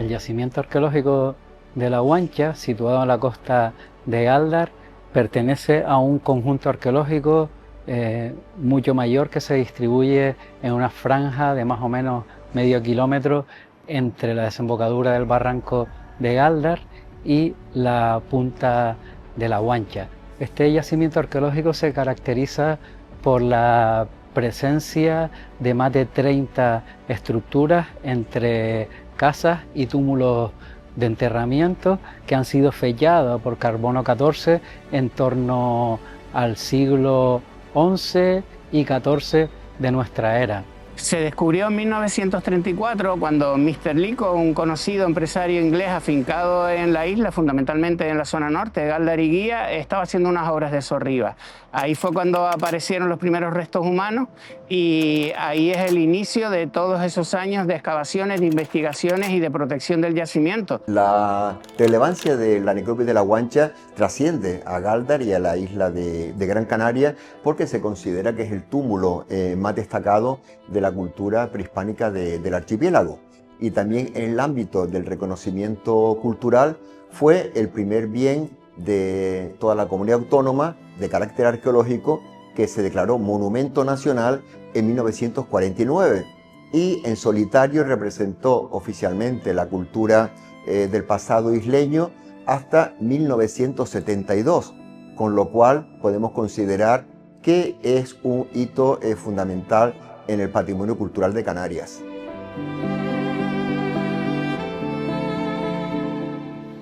El yacimiento arqueológico de La Guancha, situado en la costa de Gáldar, pertenece a un conjunto arqueológico mucho mayor que se distribuye en una franja de más o menos medio kilómetro entre la desembocadura del barranco de Gáldar y la punta de La Guancha. Este yacimiento arqueológico se caracteriza por la presencia de más de 30 estructuras entre casas y túmulos de enterramiento que han sido fechados por carbono 14 en torno al siglo XI y XIV de nuestra era. Se descubrió en 1934 cuando Mr. Lico, un conocido empresario inglés afincado en la isla, fundamentalmente en la zona norte de Gáldar y Guía, estaba haciendo unas obras de sorriba. Ahí fue cuando aparecieron los primeros restos humanos y ahí es el inicio de todos esos años de excavaciones, de investigaciones y de protección del yacimiento. La relevancia de la necrópolis de La Guancha trasciende a Gáldar y a la isla de Gran Canaria porque se considera que es el túmulo más destacado de la cultura prehispánica del archipiélago. Y también en el ámbito del reconocimiento cultural fue el primer bien de toda la comunidad autónoma de carácter arqueológico que se declaró monumento nacional en 1949 y en solitario representó oficialmente la cultura del pasado isleño hasta 1972, con lo cual podemos considerar que es un hito fundamental en el patrimonio cultural de Canarias.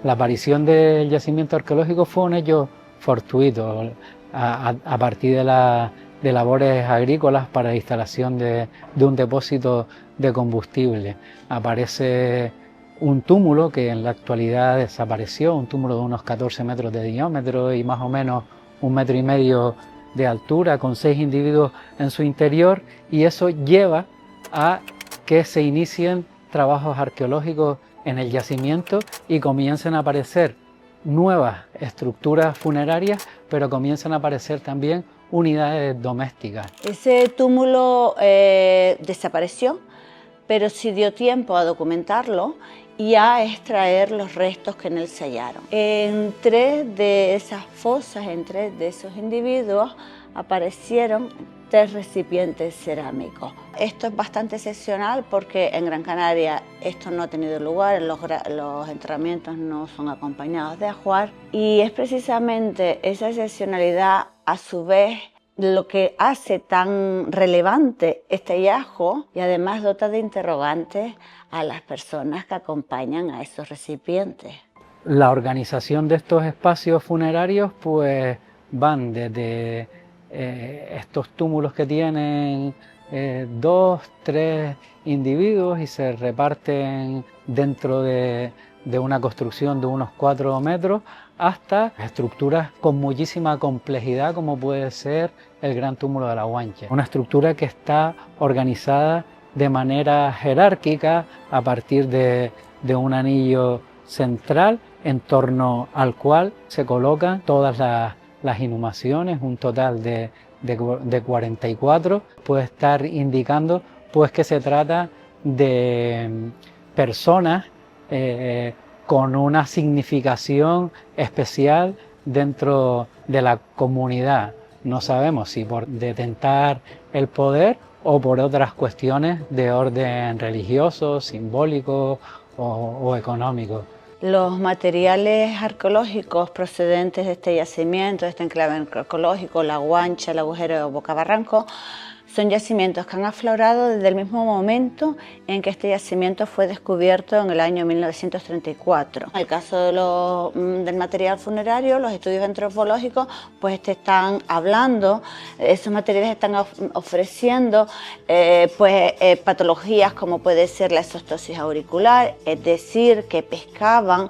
La aparición del yacimiento arqueológico fue un hecho fortuito a partir de labores agrícolas para la instalación de un depósito de combustible. Aparece un túmulo que en la actualidad desapareció, un túmulo de unos 14 metros de diámetro y más o menos 1,5 metros de altura, con 6 individuos en su interior, y eso lleva a que se inicien trabajos arqueológicos en el yacimiento y comiencen a aparecer nuevas estructuras funerarias, pero comienzan a aparecer también unidades domésticas. Ese túmulo desapareció, pero sí dio tiempo a documentarlo y a extraer los restos que en él se hallaron. En 3 de esas fosas, en 3 de esos individuos, aparecieron 3 recipientes cerámicos. Esto es bastante excepcional porque en Gran Canaria esto no ha tenido lugar, los enterramientos no son acompañados de ajuar, y es precisamente esa excepcionalidad a su vez lo que hace tan relevante este hallazgo y además dota de interrogantes a las personas que acompañan a esos recipientes. La organización de estos espacios funerarios pues van desde estos túmulos que tienen 2, 3 individuos y se reparten dentro de una construcción de unos 4 metros hasta estructuras con muchísima complejidad como puede ser el Gran Túmulo de La Guancha. Una estructura que está organizada de manera jerárquica a partir de un anillo central en torno al cual se colocan todas las inhumaciones, un total de 44, puede estar indicando pues que se trata de personas con una significación especial dentro de la comunidad. No sabemos si por detentar el poder o por otras cuestiones de orden religioso, simbólico o económico. Los materiales arqueológicos procedentes de este yacimiento, de este enclave arqueológico, La Guancha, el agujero de Bocabarranco, son yacimientos que han aflorado desde el mismo momento en que este yacimiento fue descubierto en el año 1934. En el caso del material funerario, los estudios antropológicos pues están hablando, esos materiales están ofreciendo patologías como puede ser la exostosis auricular, es decir, que pescaban,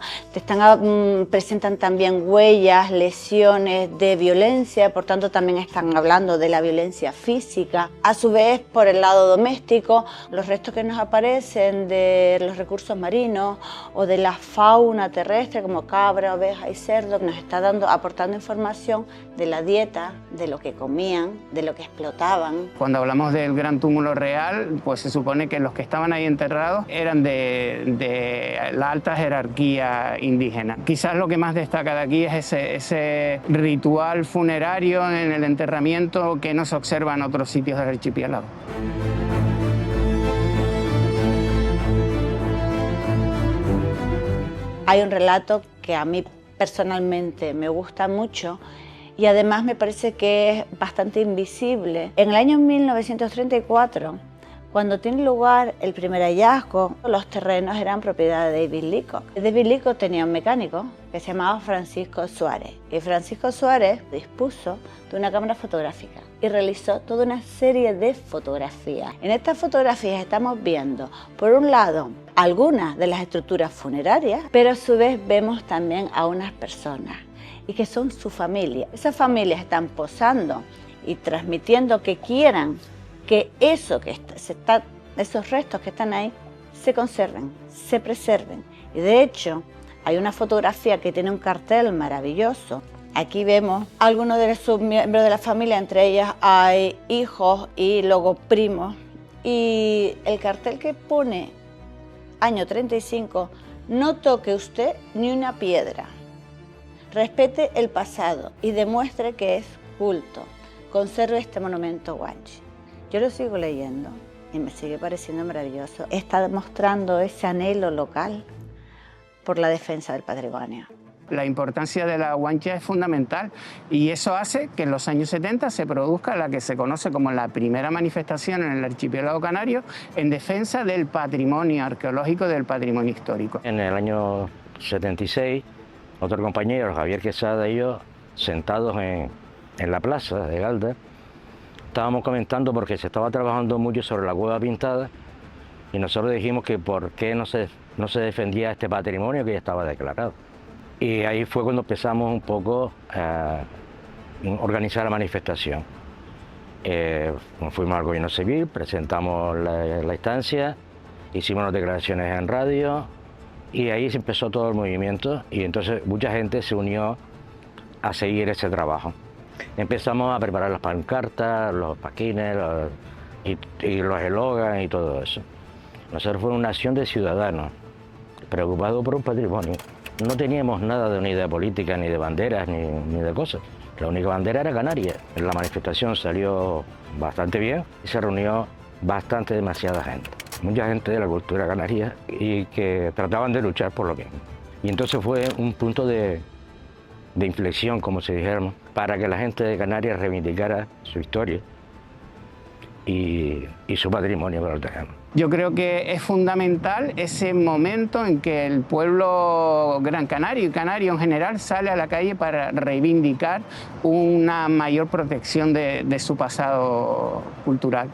presentan también huellas, lesiones de violencia, por tanto también están hablando de la violencia física agrícola. A su vez, por el lado doméstico, los restos que nos aparecen de los recursos marinos o de la fauna terrestre como cabra, oveja y cerdo, nos está aportando información de la dieta, de lo que comían, de lo que explotaban. Cuando hablamos del gran túmulo real, pues se supone que los que estaban ahí enterrados eran de la alta jerarquía indígena. Quizás lo que más destaca de aquí es ese ritual funerario en el enterramiento que no se observa en otros sitios del archipiélago. Hay un relato que a mí personalmente me gusta mucho y además me parece que es bastante invisible. En el año 1934, cuando tiene lugar el primer hallazgo, los terrenos eran propiedad de David Leacock. David Leacock tenía un mecánico que se llamaba Francisco Suárez. Y Francisco Suárez dispuso de una cámara fotográfica y realizó toda una serie de fotografías. En estas fotografías estamos viendo, por un lado, algunas de las estructuras funerarias, pero a su vez vemos también a unas personas y que son su familia. Esas familias están posando y transmitiendo que quieran que esos restos que están ahí se conserven, se preserven. Y de hecho, hay una fotografía que tiene un cartel maravilloso. Aquí vemos a algunos de sus miembros de la familia, entre ellas hay hijos y luego primos. Y el cartel que pone año 35, no toque usted ni una piedra. Respete el pasado y demuestre que es culto. Conserve este monumento guanche. Yo lo sigo leyendo y me sigue pareciendo maravilloso. Está demostrando ese anhelo local por la defensa del patrimonio. La importancia de la guancha es fundamental y eso hace que en los años 70 se produzca la que se conoce como la primera manifestación en el archipiélago canario en defensa del patrimonio arqueológico, del patrimonio histórico. En el año 76, otro compañero, Javier Quesada y yo, sentados en la plaza de Galdar, estábamos comentando porque se estaba trabajando mucho sobre la cueva pintada y nosotros dijimos que por qué no se defendía este patrimonio que ya estaba declarado. Y ahí fue cuando empezamos un poco a organizar la manifestación. Fuimos al gobierno civil, presentamos la instancia, hicimos las declaraciones en radio y ahí se empezó todo el movimiento y entonces mucha gente se unió a seguir ese trabajo. Empezamos a preparar las pancartas, los paquines y los eslogans y todo eso. Nosotros fuimos una acción de ciudadanos preocupados por un patrimonio. No teníamos nada de una idea política, ni de banderas, ni de cosas. La única bandera era Canarias. La manifestación salió bastante bien y se reunió demasiada gente. Mucha gente de la cultura canaria y que trataban de luchar por lo mismo. Y entonces fue un punto de inflexión, como se dijeron, para que la gente de Canarias reivindicara su historia y su patrimonio para el terreno. Yo creo que es fundamental ese momento en que el pueblo gran canario y canario en general sale a la calle para reivindicar una mayor protección de su pasado cultural.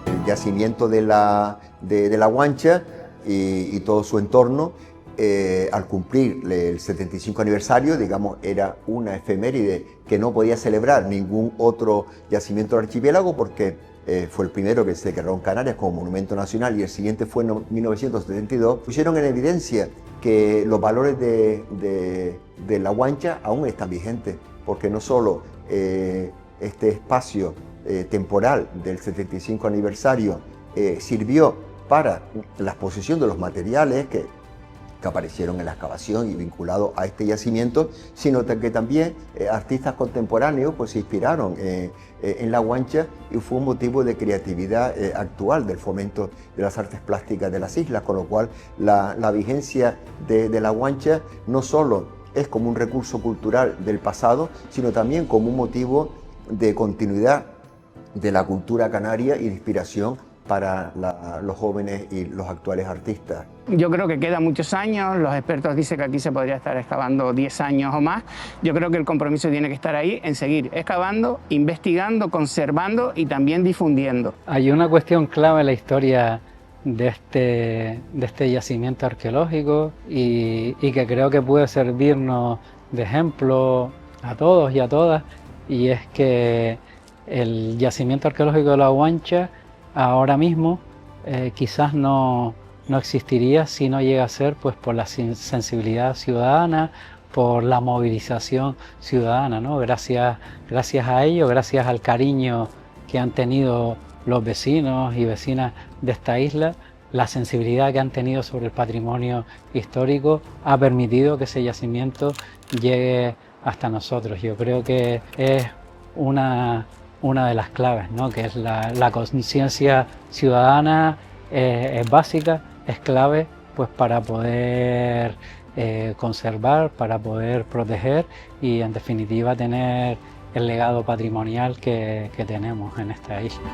El yacimiento de la Guancha y todo su entorno, al cumplir el 75 aniversario, digamos, era una efeméride que no podía celebrar ningún otro yacimiento del archipiélago porque fue el primero que se declaró en Canarias como monumento nacional y el siguiente fue en 1972, pusieron en evidencia que los valores de la Guancha aún están vigentes, porque no solo este espacio temporal del 75 aniversario sirvió para la exposición de los materiales que aparecieron en la excavación y vinculados a este yacimiento, sino que también artistas contemporáneos pues, se inspiraron en la Guancha y fue un motivo de creatividad actual del fomento de las artes plásticas de las islas, con lo cual la vigencia de la Guancha no solo es como un recurso cultural del pasado, sino también como un motivo de continuidad de la cultura canaria y de inspiración para los jóvenes y los actuales artistas. Yo creo que quedan muchos años, los expertos dicen que aquí se podría estar excavando 10 años o más. Yo creo que el compromiso tiene que estar ahí en seguir excavando, investigando, conservando y también difundiendo. Hay una cuestión clave en la historia de este yacimiento arqueológico y que creo que puede servirnos de ejemplo a todos y a todas, y es que el yacimiento arqueológico de La Guancha ahora mismo quizás no existiría si no llega a ser pues por la sensibilidad ciudadana, por la movilización ciudadana, ¿no? Gracias a ello, gracias al cariño que han tenido los vecinos y vecinas de esta isla, la sensibilidad que han tenido sobre el patrimonio histórico ha permitido que ese yacimiento llegue hasta nosotros. Yo creo que es una de las claves, ¿no? Que es la conciencia ciudadana, es básica, es clave pues para poder conservar, para poder proteger y en definitiva tener el legado patrimonial que tenemos en esta isla.